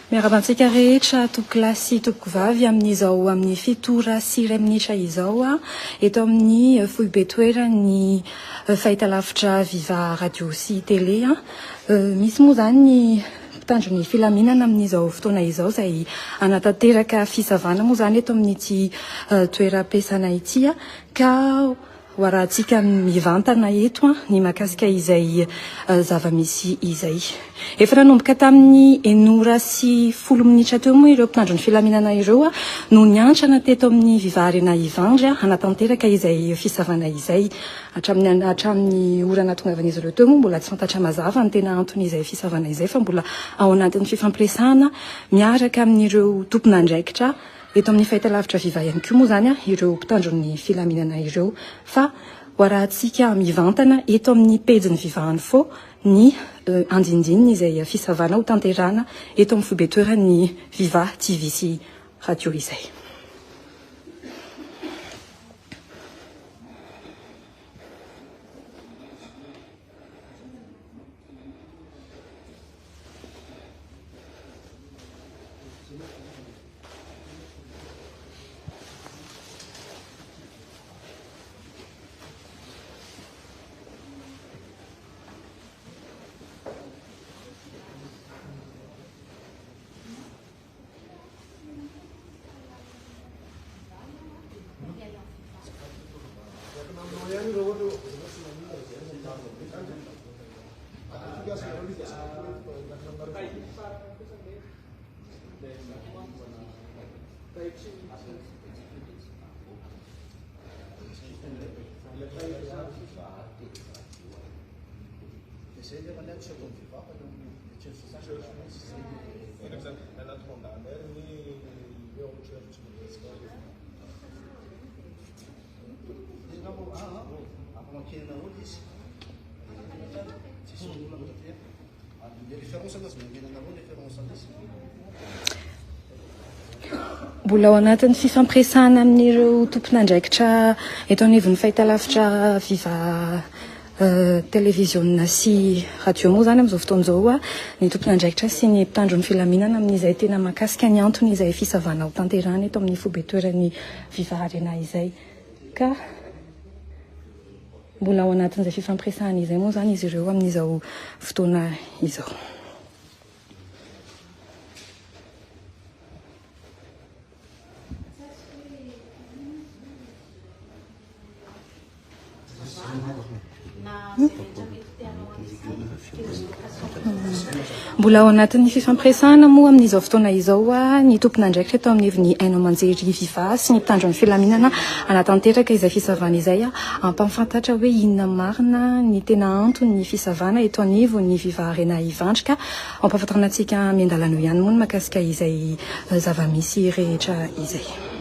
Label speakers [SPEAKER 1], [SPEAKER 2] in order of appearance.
[SPEAKER 1] Miarabantsika rehetra toko lahy sy toko vavy amin'izao amin'ny fitora sy iray minitra izao eto amin'ny Foibe toerany fahitalavitra Viva radio sy télé misy moa zany ny mpitandro ny filaminana amin'izao fotoana izao izay anatanteraka fisavana moa zany eto amin'ity toeram-piasana ity ka hoarahantsika mivantana eto ny mahakasika izay zava-misy izay. Efa nanomboka tamin'ny 1:10 minitra teo moa ireo mpitandro ny filaminana ireo no niantrana teto amin'ny Viva Arena Ivandry hanatanteraka izay fisavana izay. Hatramin'ny orana tonga avan'izy ireo teo moa mbola tsy fantatra mazava ny tena antony izay fisavana izay fa mbola ao anatin'ny fifampiresahana miaraka amin'ireo tompon'andraikitra eto amin'ny fahitalavitra Viva ihany koa moa zany ireo mpitandro ny filaminana ireo fa hoarahantsika mivantana eto amin'ny pejiny Viva Info ny andindininy izay fisavana ho tanterana eto amin'ny Foibe toerany Viva TV sy radio izay. Mbola ao anatin'ny fifampiresahana amin'ireo tompon'andraikitra eto anivon'ny fahitalavitra Viva televiziona sy radio moa zany amin'izao fotoan'izao ny tompon'andraikitra sy ny mpitandro ny filaminana amin'izay tena mahakasika ny antony izay fisavana ho tanterana eto amin'ny Foibe toerany Viva Arena izay ka mbola ao anatin'izay fifampiresahana izay moa zany izy ireo amin'izao fotoana izao. Mbola ao anatin'ny fifampiresahana moa amin'izao fotoana izao ny tompon'andraikitra eto amin'ny evin'ny Haino Amanjery Viva sy ny mpitandro ny filaminana anatanteraka izay fisavana izay ampahafantatra hoe inona marina ny tena antony ny fisavana eto anivon'ny Viva Arena Ivandry ka ampahafantarana antsika miandalana ihany moa ny mahakasika izay zava-misy rehetra izay.